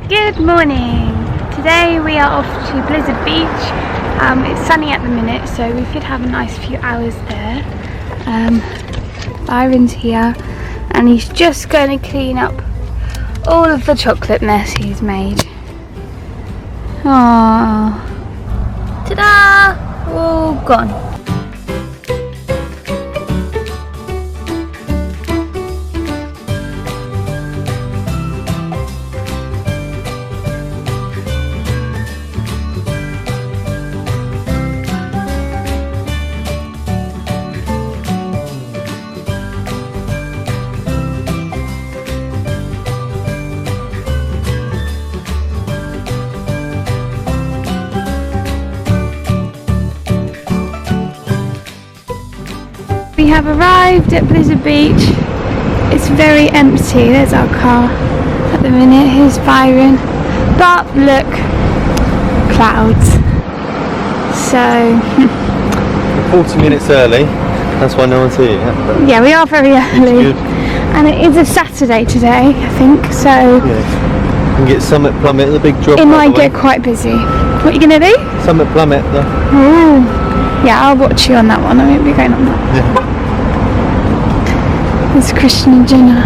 Good morning. Today we are off to Blizzard Beach. It's sunny at the minute, so we should have a nice few hours there. Byron's here and he's just going to clean up all of the chocolate mess he's made. Aww. Ta-da! All gone. We have arrived at Blizzard Beach. It's very empty. There's our car at the minute. Here's Byron. But look, clouds. So 40 minutes early. That's why no one's here yet. Yeah, we are very early. And it is a Saturday today, I think. So yeah. You can get Summit Plummet, the big drop. It might get quite busy. What are you gonna do? Summit Plummet though. Ooh. Yeah, I'll watch you on that one. I won't be going on that. Yeah. It's Christian and Jenna.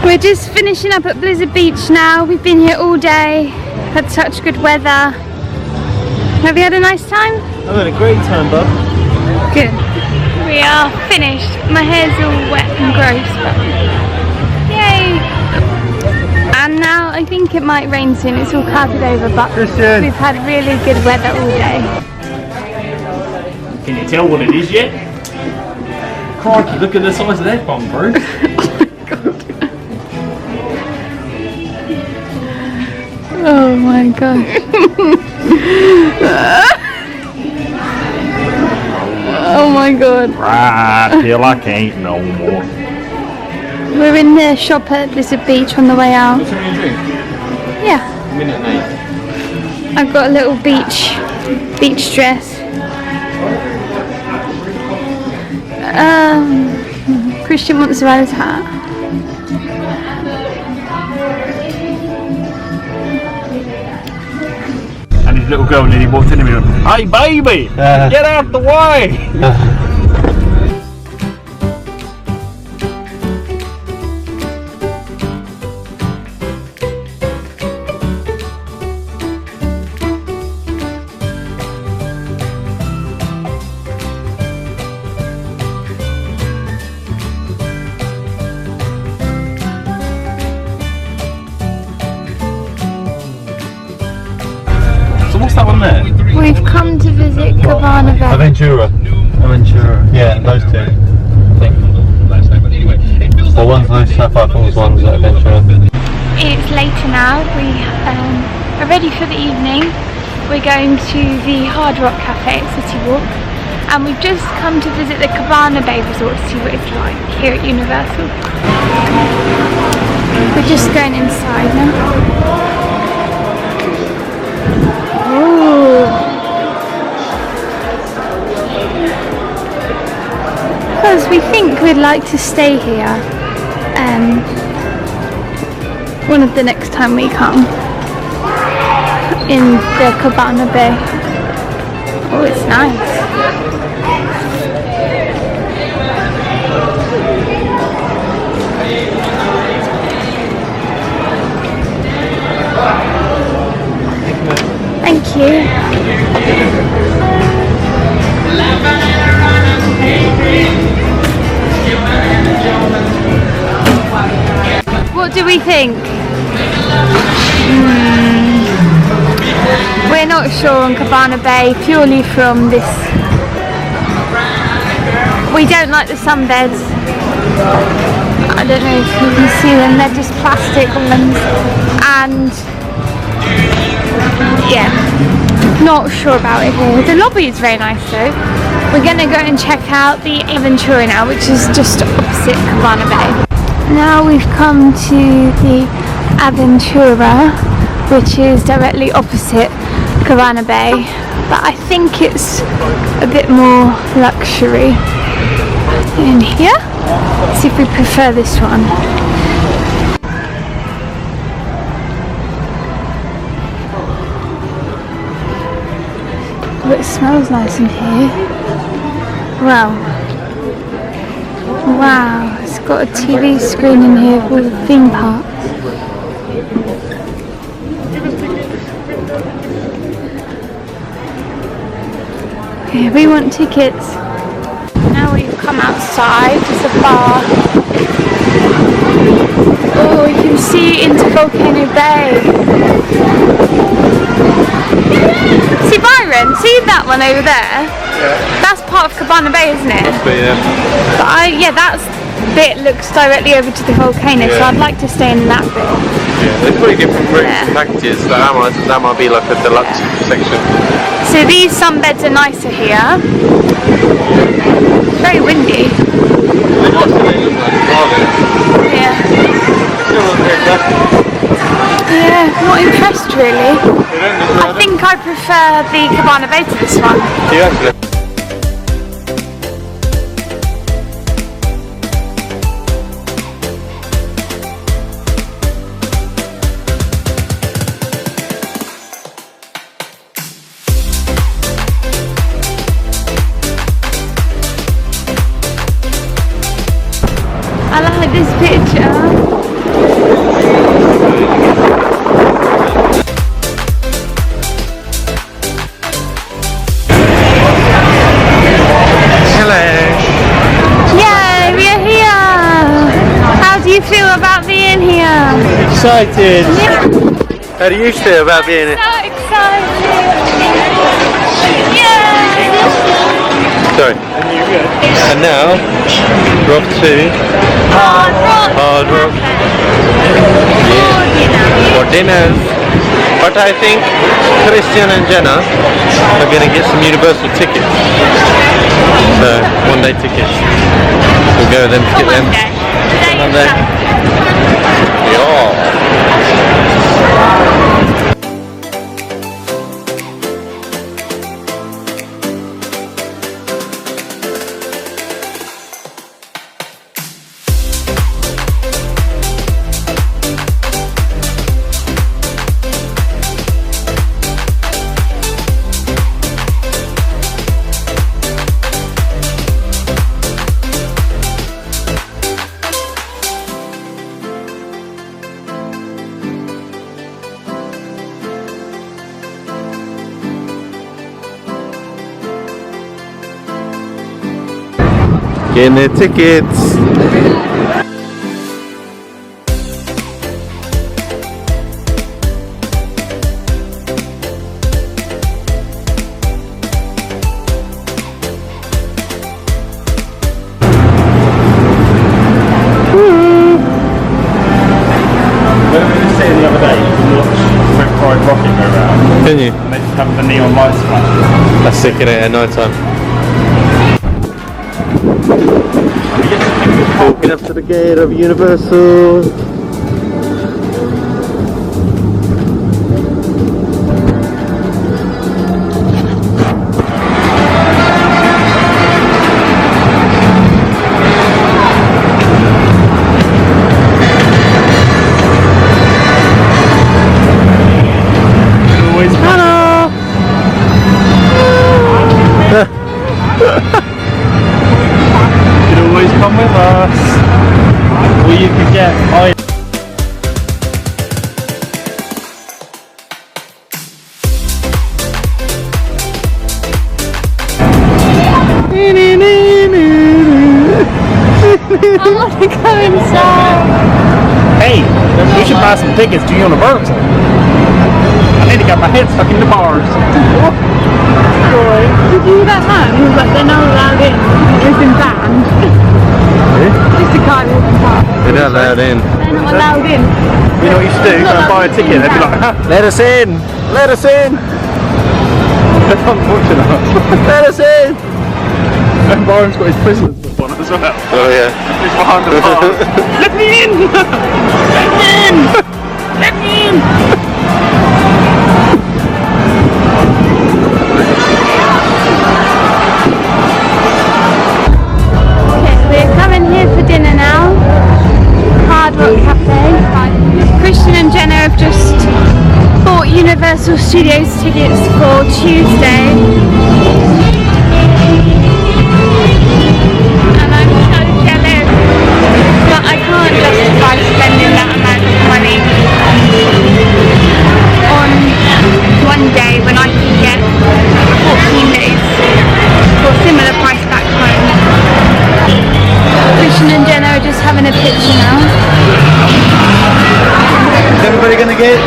We're just finishing up at Blizzard Beach now. We've been here all day, had such good weather. Have you had a nice time? I've had a great time, bub. Good. We are finished. My hair's all wet and gross, but yay! And now I think it might rain soon. It's all clouded over, but Christian. We've had really good weather all day. Can you tell what it is yet? Crikey, look at the size of that bomb, bro. Oh my gosh. Oh my god. Right, till I can't no more. We're in the shop at Blizzard Beach on the way out. What's something to drink? Yeah. Minute and 8. I've got a little beach dress. Christian wants to wear his hat. And his little girl nearly walked in and went, "Hey baby, get out the way!" What's that one there? We've come to visit Cabana Bay. Aventura. Yeah, those two. I think. Well, one's those Sapphire Falls, one's at Aventura. It's later now. We are ready for the evening. We're going to the Hard Rock Cafe at Seaworld, and we've just come to visit the Cabana Bay Resort to see what it's like here at Universal. We're just going inside now. Because we think we'd like to stay here one of the next time we come in the Cabana Bay. Oh, it's nice. Thank you. What do we think? We're not sure on Cabana Bay purely from this. We don't like the sunbeds. I don't know if you can see them, they're just plastic ones. And yeah, not sure about it here. The lobby is very nice though. We're going to go and check out the Aventura now, which is just opposite Cabana Bay. Now we've come to the Aventura, which is directly opposite Cabana Bay, but I think it's a bit more luxury in here. Let's see if we prefer this one. Oh, it smells nice in here. Wow. Wow, it's got a TV screen in here for all the theme parks. Okay, we want tickets. Now we've come outside, there's a bar. Oh, you can see into Volcano Bay. See Byron, see that one over there? Yeah. That's part of Cabana Bay, isn't it? Must be, yeah. But that bit looks directly over to the volcano, so I'd like to stay in that bit. Yeah, there's probably different rooms and packages, so that might be like a deluxe section. So these sunbeds are nicer here. It's very windy. Yeah. Yeah, not impressed really. I think I prefer the Cabana Bay to this one. Yeah. I like this picture. Yay, we are here! How do you feel about being here? Excited! Yeah. How do you feel about being here? So excited! Yay! Sorry. And now, we're off to Hard Rock. Yeah. For dinner. But I think Christian and Jenna are going to get some Universal tickets. So, one-day tickets. We'll go with them to get them. Monday. Yeah. Getting their tickets. The other day, you can watch Red Pride Rocket go round. Can you? And they just have the neon lights flashing. That's sick, isn't it, at night time? Walking up to the gate of Universal. Come with us. Or you could get I want to go inside. Hey, we should buy some tickets to Universal. I need to get my head stuck in the bars. Did you hear that man who was like, they're not allowed in? It's been banned. Just a guy walking past. They're not allowed in. They're not allowed in. You know what you should do? Go and buy a ticket. They'd be like, Let us in! Let us in! That's unfortunate. Let us in! And Byron's got his prisoners book on as well. well. Oh yeah. He's behind the bar. Let me in! Let me in! Let me in! Okay, we're coming here for dinner now. Hard Rock Cafe. Christian and Jenna have just bought Universal Studios tickets for Tuesday. And I'm so jealous, but I can't justify spending that amount of money on one day when I can get 14 days for a similar price back home. Christian and Jenna are just having a picture now. Is everybody gonna get?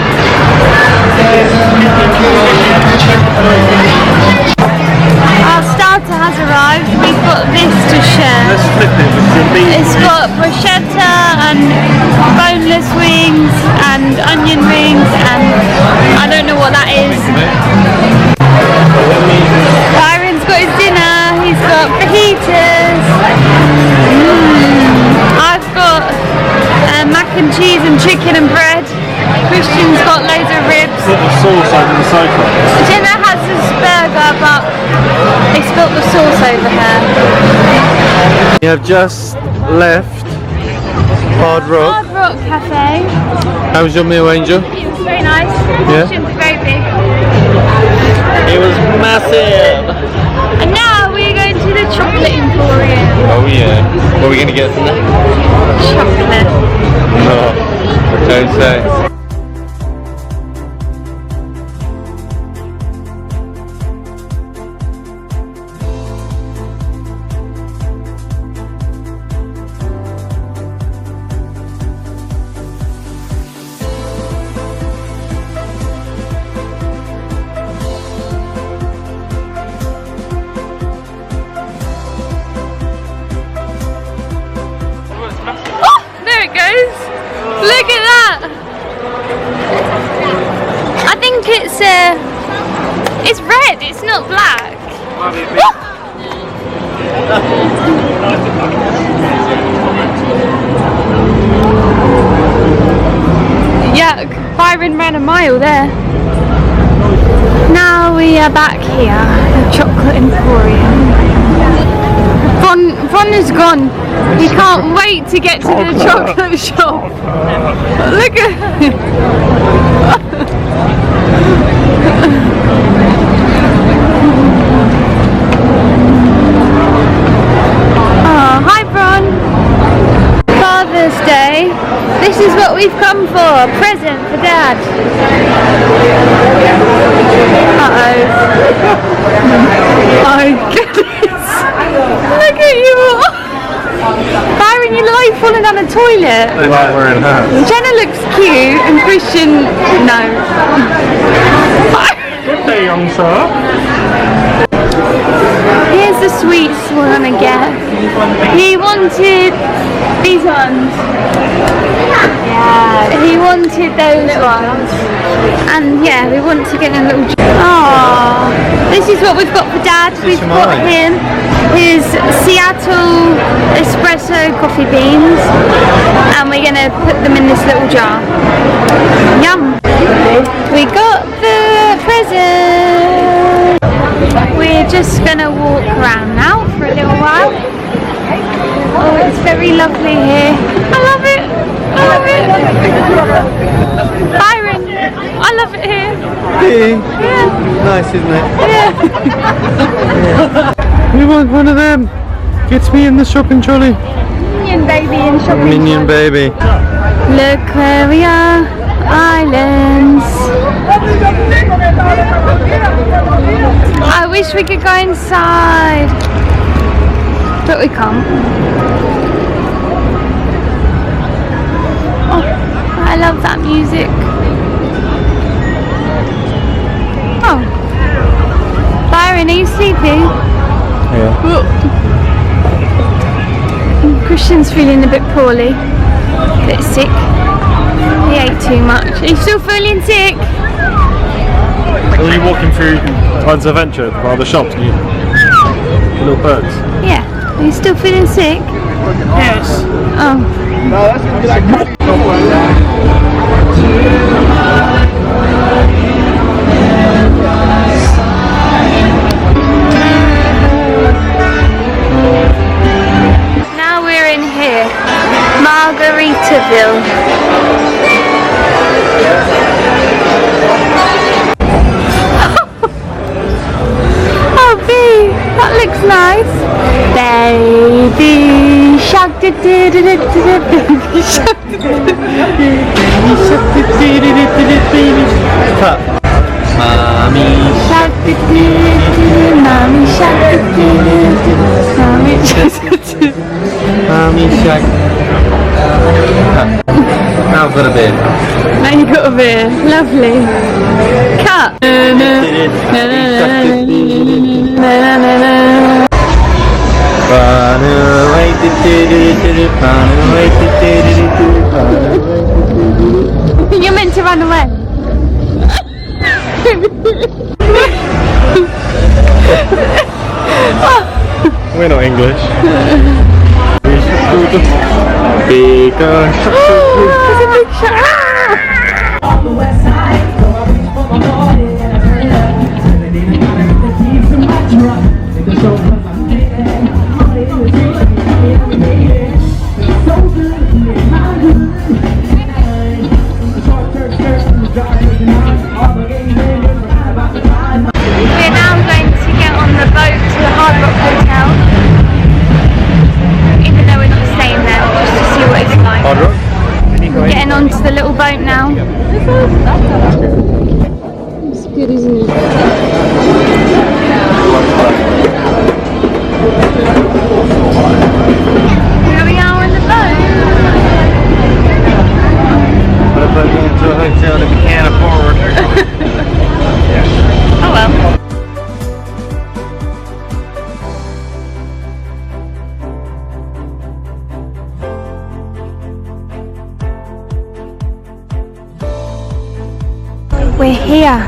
Our starter has arrived. We've got this to share. Let's flip it with the It's got bruschetta and boneless wings and onion rings and I don't know what that is. Byron's got his dinner. He's got fajitas. I've got mac and cheese and chicken and bread. Christian's got loads of ribs. Put the sauce over the sofa. Jenna has this burger, but they spilt the sauce over her. We have just left Hard Rock. Hard Rock Cafe. How was your meal, Angel? It was very nice. Yeah? Portions are very big. It was massive. And now we're going to the chocolate emporium. Oh yeah. What are we gonna get from there? Chocolate. No, don't say. There it goes. Look at that. I think it's red. It's not black. Yuck. Byron ran a mile there. Now we are back here, the chocolate emporium. Ron is gone. He can't wait to get to the chocolate shop. Look at him. Oh, hi Ron. Father's Day. This is what we've come for. A present for Dad. Oh goodness. Look at you all. Byron, you look like you're falling down the toilet. They like wearing hats. Jenna looks cute and Christian, no. Good day, young sir. Here's the sweets we're gonna get. He wanted these ones. Yeah. He wanted those ones. And yeah, we want to get a little. Oh, this is what we've got for Dad. We've got him his Seattle espresso coffee beans, and we're gonna put them in this little jar. Yum. We got the present. We're just gonna walk around now for a little while. Oh, it's very lovely here. I love it. I love it. Byron, I love it here. Yeah. Nice, isn't it? Yeah. We want one of them. Get me in the shopping trolley. Minion baby in shopping. Minion baby. Look where we are. Islands. I wish we could go inside, but we can't. Oh, I love that music. Oh, Byron, are you sleepy? Yeah. Christian's feeling a bit poorly, a bit sick. He ate too much. Are you still feeling sick? Are you walking through Tides Adventure by the shops? The little birds. Yeah. Are you still feeling sick? Yes. Oh. No, that's gonna be like Now we're in here, Margaritaville. Oh, babe, that looks nice. Baby shark, baby shark, Mommy shark, mommy shark, mommy shark. Mommy shark. Now I've got a beer. Now you got a beer, lovely. Cut. Run away, run away. You're meant to run away. We're not English. Big There's a big shark. On the west side, We're now going to get on the boat to the Hard Rock Hotel. Even though we're not staying there, just to see what it's like. Hard Rock? Getting onto the little boat now. It's good, isn't it? Here we are on the boat. What about going to a hotel that we can't afford? Oh well. We're here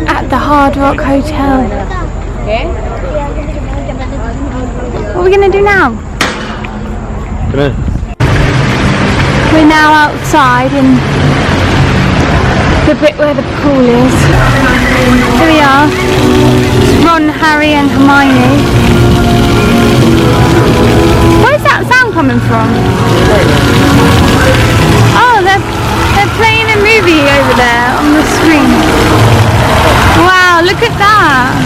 at the Hard Rock Hotel. What are we going to do now? We're now outside in the bit where the pool is. Here we are. It's Ron, Harry and Hermione. Where's that sound coming from? Oh, they're playing a movie over there on the screen. Wow, look at that.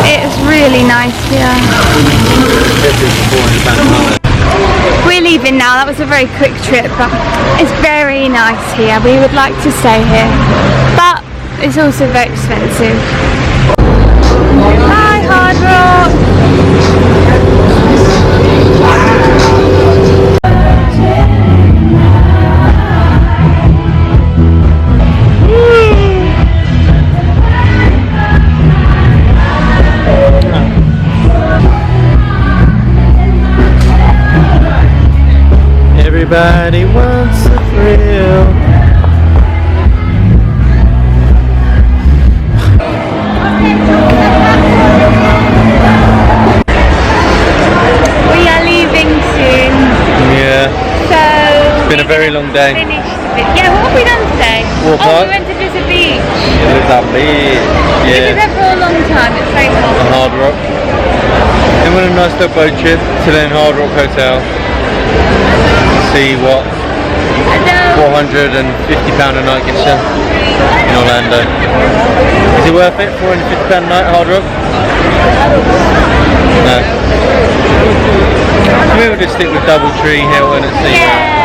It's really nice here. We're leaving now. That was a very quick trip, but it's very nice here. We would like to stay here, but it's also very expensive. Hi, Hard Rock. Everybody wants a thrill. We are leaving soon. Yeah. So It's been a very long day. Yeah, what have we done today? Walk Oh, park. we went to visit beach. It was lovely. We were Yeah. there for a long time. It's very On hot. Hard Rock. Then went on a nice little boat trip to then Hard Rock Hotel. See what £450 a night gets you in Orlando. Is it worth it? £450 a night, Hard Rock? No. Maybe we'll just stick with Doubletree, Hilton and Seaworld. Yeah.